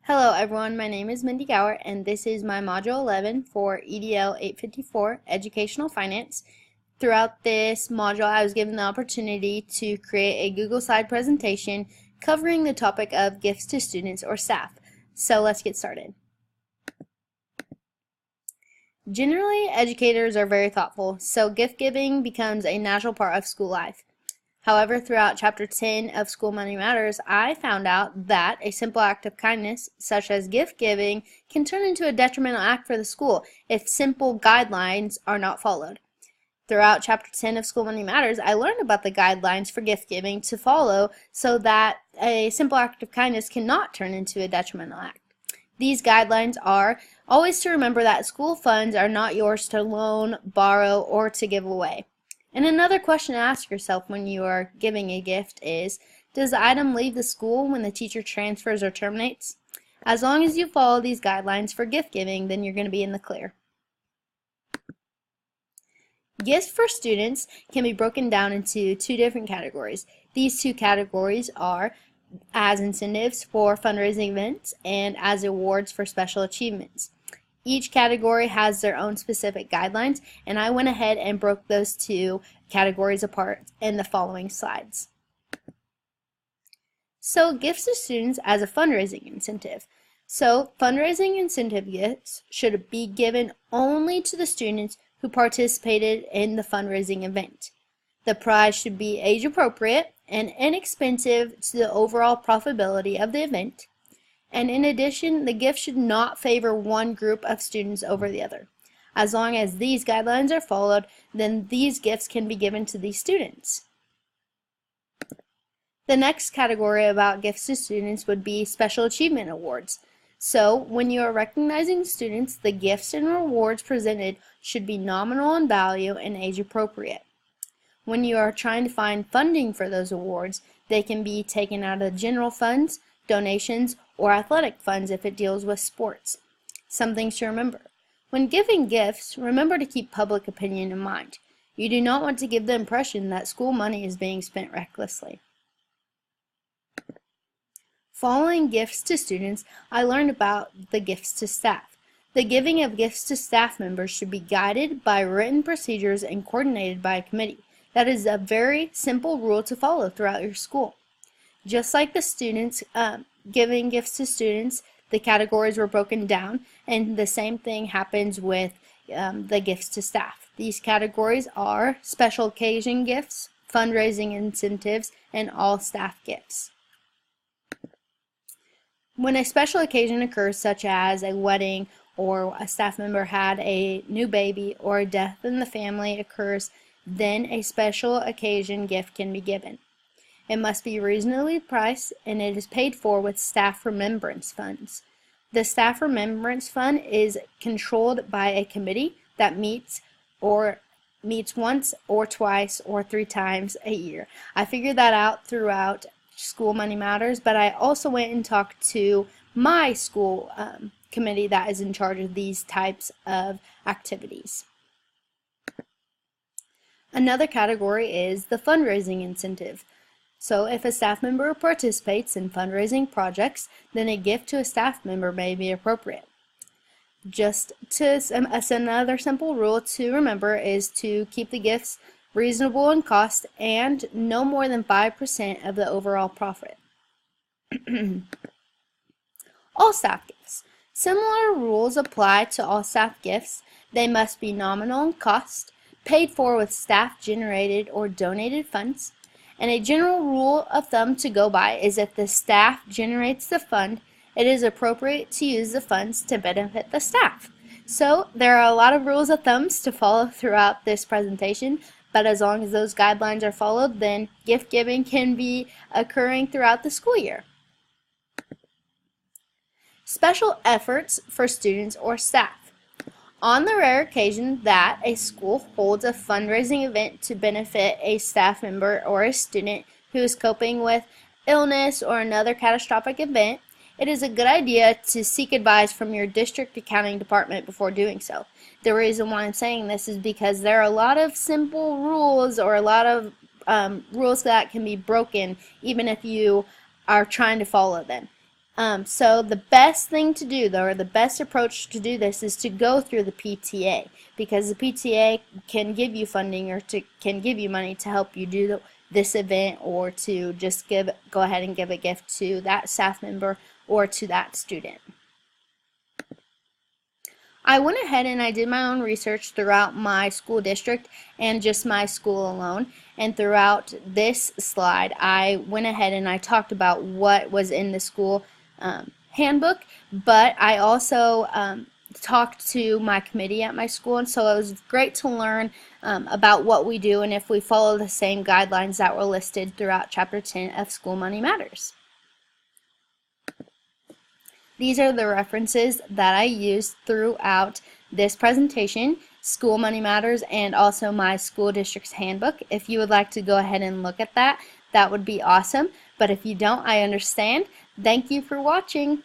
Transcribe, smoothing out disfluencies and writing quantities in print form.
Hello everyone, my name is Mindy Gower and this is my Module 11 for EDL 854, Educational Finance. Throughout this module, I was given the opportunity to create a Google slide presentation covering the topic of gifts to students or staff. So let's get started. Generally, educators are very thoughtful, so gift giving becomes a natural part of school life. However, throughout Chapter 10 of School Money Matters, I found out that a simple act of kindness, such as gift giving, can turn into a detrimental act for the school if simple guidelines are not followed. Throughout Chapter 10 of School Money Matters, I learned about the guidelines for gift giving to follow so that a simple act of kindness cannot turn into a detrimental act. These guidelines are always to remember that school funds are not yours to loan, borrow, or to give away. And another question to ask yourself when you are giving a gift is, does the item leave the school when the teacher transfers or terminates? As long as you follow these guidelines for gift giving, then you're going to be in the clear. Gifts for students can be broken down into two different categories. These two categories are as incentives for fundraising events and as awards for special achievements. Each category has their own specific guidelines, and I went ahead and broke those two categories apart in the following slides. So, gifts to students as a fundraising incentive. So, fundraising incentive gifts should be given only to the students who participated in the fundraising event. The prize should be age appropriate and inexpensive to the overall profitability of the event. And in addition, the gift should not favor one group of students over the other. As long as these guidelines are followed, then these gifts can be given to these students. The next category about gifts to students would be special achievement awards. So, when you are recognizing students, the gifts and rewards presented should be nominal in value and age appropriate. When you are trying to find funding for those awards, they can be taken out of general funds, donations, or athletic funds if it deals with sports. Some things to remember. When giving gifts, remember to keep public opinion in mind. You do not want to give the impression that school money is being spent recklessly. Following gifts to students, I learned about the gifts to staff. The giving of gifts to staff members should be guided by written procedures and coordinated by a committee. That is a very simple rule to follow throughout your school. Just like the students giving gifts to students, the categories were broken down, and the same thing happens with the gifts to staff. These categories are special occasion gifts, fundraising incentives, and all staff gifts. When a special occasion occurs, such as a wedding or a staff member had a new baby or a death in the family occurs, then a special occasion gift can be given. It must be reasonably priced, and it is paid for with staff remembrance funds. The staff remembrance fund is controlled by a committee that meets once or twice or 3 times a year. I figured that out throughout School Money Matters, but I also went and talked to my school committee that is in charge of these types of activities. Another category is the fundraising incentive. So if a staff member participates in fundraising projects, then a gift to a staff member may be appropriate. Another simple rule to remember is to keep the gifts reasonable in cost and no more than 5% of the overall profit. All staff gifts. Similar rules apply to all staff gifts. They must be nominal in cost, paid for with staff-generated or donated funds. And a general rule of thumb to go by is if the staff generates the fund, it is appropriate to use the funds to benefit the staff. So there are a lot of rules of thumbs to follow throughout this presentation, but as long as those guidelines are followed, then gift giving can be occurring throughout the school year. Special efforts for students or staff. On the rare occasion that a school holds a fundraising event to benefit a staff member or a student who is coping with illness or another catastrophic event, it is a good idea to seek advice from your district accounting department before doing so. The reason why I'm saying this is because there are a lot of simple rules or a lot of rules that can be broken even if you are trying to follow them. So the best thing to do, though, or the best approach to do this is to go through the PTA, because the PTA can give you funding or can give you money to help you do this event, or to just go ahead and give a gift to that staff member or to that student. I went ahead and I did my own research throughout my school district and just my school alone. And throughout this slide, I went ahead and I talked about what was in the school handbook, but I also talked to my committee at my school, and so it was great to learn about what we do and if we follow the same guidelines that were listed throughout Chapter 10 of School Money Matters. These are the references that I used throughout this presentation: School Money Matters and also my school district's handbook. If you would like to go ahead and look at that, that would be awesome. But if you don't, I understand. Thank you for watching.